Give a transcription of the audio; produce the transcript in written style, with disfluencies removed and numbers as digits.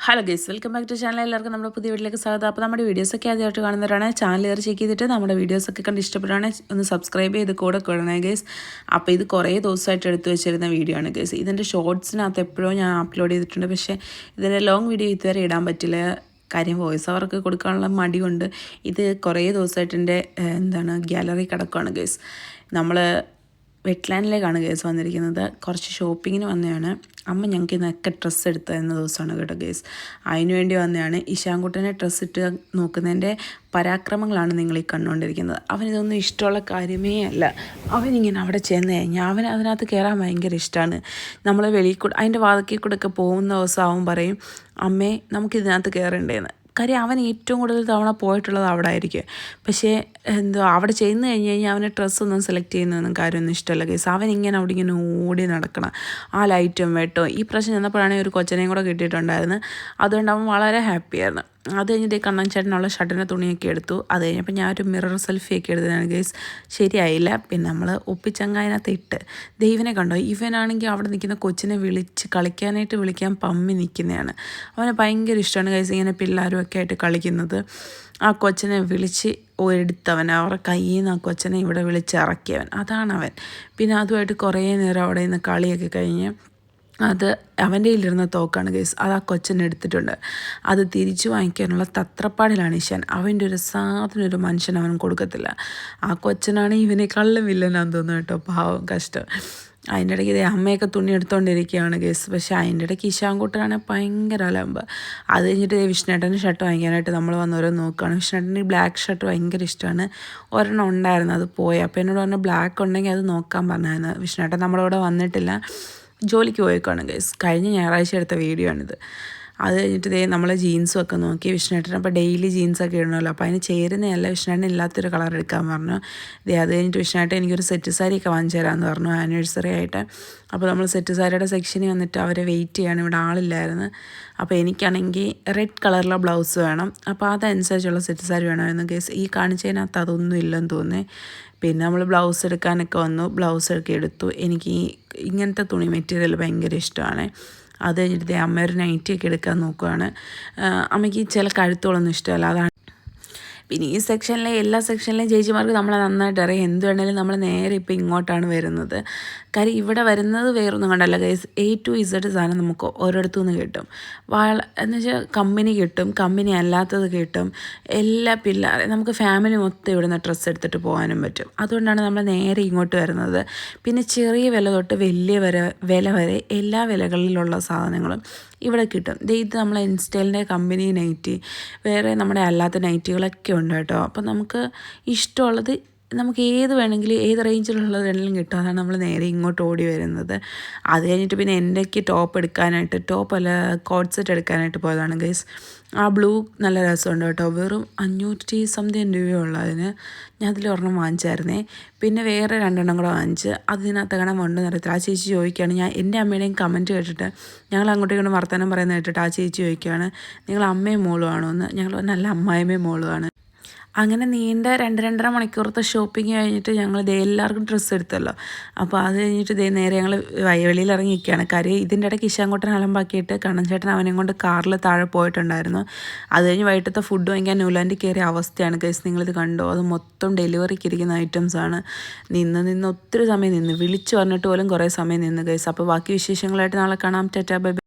Hello guys, welcome back to channel. എല്ലാവർക്കും നമ്മുടെ പുതിയ വീട്ടിലേക്ക് സ്വാഗതം. അപ്പോൾ നമ്മുടെ വീഡിയോസൊക്കെ ആദ്യമായിട്ട് കാണുന്നവരാണ് ചാനൽ ചെക്ക് ചെയ്തിട്ട് നമ്മുടെ വീഡിയോസൊക്കെ കണ്ട് ഇഷ്ടപ്പെടുകയാണ് ഒന്ന് സബ്സ്ക്രൈബ് ചെയ്ത് കൂടെ കൊള്ളണേ ഗൈസ്. അപ്പോൾ ഇത് കുറേ ദിവസമായിട്ട് എടുത്തു വെച്ചിരുന്ന വീഡിയോ ആണ് ഗൈസ്. ഇതിൻ്റെ ഷോർട്സിനകത്ത് എപ്പോഴും ഞാൻ അപ്ലോഡ് ചെയ്തിട്ടുണ്ട്, പക്ഷേ ഇതിൻ്റെ ലോങ് വീഡിയോ ഇതുവരെ ഇടാൻ പറ്റില്ല. കാര്യം വോയിസ് ഓവർക്ക് കൊടുക്കാനുള്ള മടി കൊണ്ട് ഇത് കുറേ ദിവസമായിട്ട് എൻ്റെ ഗ്യാലറി കിടക്കുകയാണ് ഗൈസ്. നമ്മൾ വെറ്റ്ലാൻഡിലേക്കാണ് ഗേസ് വന്നിരിക്കുന്നത്. കുറച്ച് ഷോപ്പിങ്ങിന് വന്നതാണ്. അമ്മ ഞങ്ങൾക്ക് ഇന്നൊക്കെ ഡ്രസ്സ് എടുത്ത എന്ന ദിവസമാണ് കേട്ടോ ഗേസ്. അതിന് വേണ്ടി വന്നതാണ്. ഇഷാൻകുട്ടനെ ഡ്രസ്സ് ഇട്ട് നോക്കുന്നതിൻ്റെ പരാക്രമങ്ങളാണ് നിങ്ങൾ ഈ കണ്ടുകൊണ്ടിരിക്കുന്നത്. അവനിതൊന്നും ഇഷ്ടമുള്ള കാര്യമേ അല്ല. അവനിങ്ങനെ അവിടെ ചെന്ന് കഴിഞ്ഞാൽ അവന് അതിനകത്ത് കയറാൻ ഭയങ്കര ഇഷ്ടമാണ്. നമ്മൾ വെളിയിൽ കൂടെ അതിൻ്റെ വാതിക്കൽ കൂടെ ഒക്കെ പോകുന്ന ദിവസം അവൻ പറയും, അമ്മേ നമുക്കിതിനകത്ത് കയറണ്ടേന്ന്. കാര്യം അവൻ ഏറ്റവും കൂടുതൽ തവണ പോയിട്ടുള്ളത് അവിടെ ആയിരിക്കും. പക്ഷേ അവിടെ ചെന്ന് കഴിഞ്ഞ് കഴിഞ്ഞാൽ അവന് ഡ്രസ്സൊന്നും സെലക്ട് ചെയ്യുന്നതൊന്നും കാര്യമൊന്നും ഇഷ്ടമല്ല കേസ്. അവൻ ഇങ്ങനെ അവിടെ ഇങ്ങനെ ഓടി നടക്കണം, ആ ലൈറ്റും വെട്ടോ. ഈ പ്രശ്നം ചെന്നപ്പോഴാണെങ്കിൽ ഒരു കൊച്ചനെയും കൂടെ കിട്ടിയിട്ടുണ്ടായിരുന്നു. അതുകൊണ്ട് അവൻ വളരെ ഹാപ്പിയായിരുന്നു. അത് കഴിഞ്ഞിട്ട് കണ്ണൻ ചേട്ടനുള്ള ഷർട്ടിൻ്റെ തുണിയൊക്കെ എടുത്തു. അത് കഴിഞ്ഞപ്പോൾ ഞാൻ ഒരു മിറർ സെൽഫിയൊക്കെ എടുത്തതാണ് ഗൈസ്. ശരിയായില്ല. പിന്നെ നമ്മൾ ഒപ്പിച്ചങ്ങാതിനകത്ത് ഇട്ട് ദൈവനെ കണ്ടോ. ഇവനാണെങ്കിൽ അവിടെ നിൽക്കുന്ന കൊച്ചിനെ കളിക്കാനായിട്ട് വിളിക്കാൻ പമ്മി നിൽക്കുന്നതാണ്. അവന് ഭയങ്കര ഇഷ്ടമാണ് ഗൈസ് ഇങ്ങനെ പിള്ളേരും ഒക്കെ ആയിട്ട് കളിക്കുന്നത്. ആ കൊച്ചിനെ വിളിച്ച് എടുത്തവൻ, അവരുടെ കയ്യിൽ നിന്ന് ആ കൊച്ചിനെ ഇവിടെ വിളിച്ചിറക്കിയവൻ, അതാണവൻ. പിന്നെ അതുമായിട്ട് കുറേ നേരം അവിടെ നിന്ന് കളിയൊക്കെ കഴിഞ്ഞ് അത് അവൻ്റെ കയ്യിലിരുന്ന തോക്കാണ് ഗൈസ്. അത് ആ കൊച്ചനെ എടുത്തിട്ടുണ്ട്. അത് തിരിച്ചു വാങ്ങിക്കാനുള്ള തത്രപ്പാടിലാണ് ഇഷാൻ. അവൻ്റെ ഒരു സാധനം ഒരു മനുഷ്യൻ അവൻ കൊടുക്കത്തില്ല. ആ കൊച്ചനാണ് ഇവനേക്കാളും വില്ലനാന്ന് തോന്നുന്നു കേട്ടോ. പാവം, കഷ്ടം. അതിൻ്റെ ഇടയ്ക്ക് ഇതേ അമ്മയൊക്കെ തുണി എടുത്തുകൊണ്ടിരിക്കുകയാണ് ഗേസ്. പക്ഷേ അതിൻ്റെ ഇടയ്ക്ക് ഇഷാൻകുട്ടനാണെങ്കിൽ ഭയങ്കര അലമ്പ്. അത് കഴിഞ്ഞിട്ട് വിഷ്ണുട്ടൻ്റെ ഷർട്ട് വാങ്ങിക്കാനായിട്ട് നമ്മൾ വന്നവരെ നോക്കുകയാണ്. വിഷ്ണുട്ടൻ്റെ ബ്ലാക്ക് ഷർട്ട് ഭയങ്കര ഇഷ്ടമാണ്. ഒരെണ്ണം ഉണ്ടായിരുന്നു, അത് പോയി. അപ്പോൾ എന്നോട് പറഞ്ഞാൽ ബ്ലാക്ക് ഉണ്ടെങ്കിൽ അത് നോക്കാൻ പറഞ്ഞായിരുന്നു. വിഷ്ണുട്ടൻ നമ്മളിവിടെ വന്നിട്ടില്ല, ജോലിക്ക് പോയേക്കാണ് ഗൈസ്. കഴിഞ്ഞ ഞായറാഴ്ച എടുത്ത വീഡിയോ ആണിത്. അത് കഴിഞ്ഞിട്ട് നമ്മൾ ജീൻസും ഒക്കെ നോക്കി. വിഷ്ണുട്ടൻ അപ്പോൾ ഡെയിലി ജീൻസൊക്കെ ഇടണമല്ലോ, അപ്പോൾ അതിന് ചേരുന്നതല്ല, വിഷ്ണുട്ടൻ ഇല്ലാത്തൊരു കളർ എടുക്കാൻ പറഞ്ഞു. അത് കഴിഞ്ഞിട്ട് വിഷ്ണുട്ടൻ എനിക്കൊരു സെറ്റ് സാരിയൊക്കെ വാങ്ങിച്ചു തരാമെന്ന് പറഞ്ഞു ആനിവേഴ്സറി ആയിട്ട്. അപ്പോൾ നമ്മൾ സെറ്റ് സാരിയുടെ സെക്ഷനിൽ വന്നിട്ട് അവരെ വെയിറ്റ് ചെയ്യാണ്, ഇവിടെ ആളില്ലായിരുന്നു. അപ്പോൾ എനിക്കാണെങ്കിൽ റെഡ് കളറിലെ ബ്ലൗസ് വേണം. അപ്പോൾ അതനുസരിച്ചുള്ള സെറ്റ് സാരി വേണമായിരുന്നു ഗൈസ്. ഈ കാണിച്ചതിനകത്ത് അതൊന്നും ഇല്ലെന്ന് തോന്നി. പിന്നെ നമ്മൾ ബ്ലൗസ് എടുക്കാനൊക്കെ വന്നു, ബ്ലൗസൊക്കെ എടുത്തു. എനിക്ക് ഇങ്ങനത്തെ തുണി മെറ്റീരിയൽ ഭയങ്കര ഇഷ്ടമാണ്. അത് കഴിഞ്ഞിട്ട് അമ്മ ഒരു നൈറ്റിയൊക്കെ എടുക്കാൻ നോക്കുകയാണ്. അമ്മയ്ക്ക് ചില കഴുത്തുകളൊന്നും ഇഷ്ടമല്ല, അതാണ്. പിന്നെ ഈ സെക്ഷനിലെ എല്ലാ സെക്ഷനിലെയും ചേച്ചിമാർക്ക് നമ്മളെ നന്നായിട്ട് അറിയാം. എന്ത് വേണമെങ്കിലും നമ്മൾ നേരെ ഇപ്പോൾ ഇങ്ങോട്ടാണ് വരുന്നത്. കാര്യം ഇവിടെ വരുന്നത് വേറൊന്നും കണ്ടല്ല ഗൈസ്. A to Z സാധനം നമുക്ക് ഓരോരുത്തു നിന്ന് കിട്ടും. എന്ന് വെച്ചാൽ കമ്പനി കിട്ടും, കമ്പനി അല്ലാത്തത് കിട്ടും. എല്ലാ പിള്ളേരെ നമുക്ക് ഫാമിലി മൊത്തം ഇവിടുന്ന് ഡ്രസ്സ് എടുത്തിട്ട് പോകാനും പറ്റും. അതുകൊണ്ടാണ് നമ്മൾ നേരെ ഇങ്ങോട്ട് വരുന്നത്. പിന്നെ ചെറിയ വില തൊട്ട് വലിയ വില വരെ എല്ലാ വിലകളിലുള്ള സാധനങ്ങളും ഇവിടെ കിട്ടും. ഇത് നമ്മളെ ഇൻസ്റ്റലിൻ്റെ കമ്പനി നൈറ്റി, വേറെ നമ്മുടെ അല്ലാത്ത നൈറ്റികളൊക്കെ ഉണ്ട് കേട്ടോ. അപ്പം നമുക്ക് ഇഷ്ടമുള്ളത് നമുക്ക് ഏത് വേണമെങ്കിലും ഏത് റേഞ്ചിലുള്ളത് വേണമെങ്കിലും കിട്ടും. അതാണ് നമ്മൾ നേരെ ഇങ്ങോട്ട് ഓടി വരുന്നത്. അത് കഴിഞ്ഞിട്ട് പിന്നെ എൻ്റെക്ക് ടോപ്പ് എടുക്കാനായിട്ട്, ടോപ്പല്ല കോട്ട് സെറ്റ് എടുക്കാനായിട്ട് പോയതാണ് ഗൈസ്. ആ ബ്ലൂ നല്ല രസമുണ്ട് കേട്ടോ. വെറും 500 സംതിങ് രൂപയുള്ളതിന് ഞാൻ അതിലൊരെണ്ണം വാങ്ങിച്ചായിരുന്നേ. പിന്നെ വേറെ 2 കൂടെ വാങ്ങിച്ച്. അതിനകത്ത് കാണാൻ കൊണ്ടെന്ന് അറിയത്തില്ല. ആ ചേച്ചി ചോദിക്കുകയാണ്, ഞാൻ എൻ്റെ അമ്മയുടെയും കമൻറ്റ് കേട്ടിട്ട് ഞങ്ങൾ അങ്ങോട്ടും ഇങ്ങോട്ടും വർത്തമാനം പറയുന്നത് കേട്ടിട്ട് ആ ചേച്ചി ചോദിക്കുകയാണ്, നിങ്ങൾ അമ്മയും മോളും ആണോ എന്ന്. ഞങ്ങൾ നല്ല അമ്മായിമ്മയും മോളുമാണ്. അങ്ങനെ നീണ്ട 2-2.5 മണിക്കൂറത്തെ ഷോപ്പിംഗ് കഴിഞ്ഞിട്ട് ഞങ്ങൾ എല്ലാവർക്കും ഡ്രസ്സ് എടുത്തല്ലോ. അപ്പോൾ അത് കഴിഞ്ഞിട്ട് നേരെ ഞങ്ങൾ വെളിയിൽ ഇറങ്ങി നിൽക്കുകയാണ്. കാര്യം ഇതിൻ്റെ ഇടയ്ക്ക് ഇഷാൻകുട്ടൻ അലമ്പാക്കിയിട്ട് കണ്ണൻ ചേട്ടൻ അവനെയും കൊണ്ട് കാറിൽ താഴെ പോയിട്ടുണ്ടായിരുന്നു. അത് കഴിഞ്ഞ് വൈകിട്ടത്തെ ഫുഡ് വാങ്ങിക്കാൻ ന്യൂലാൻഡിൽ കയറിയ അവസ്ഥയാണ് ഗൈസ്. നിങ്ങളിത് കണ്ടോ? അത് മൊത്തം ഡെലിവറിക്ക് ഇരിക്കുന്ന ഐറ്റംസാണ്. നിന്ന് ഒത്തിരി സമയം നിന്ന്, വിളിച്ചു പറഞ്ഞിട്ട് പോലും കുറേ സമയം നിന്ന് ഗൈസ്. അപ്പോൾ ബാക്കി വിശേഷങ്ങളായിട്ട് നാളെ കാണാം. Tata, bye bye.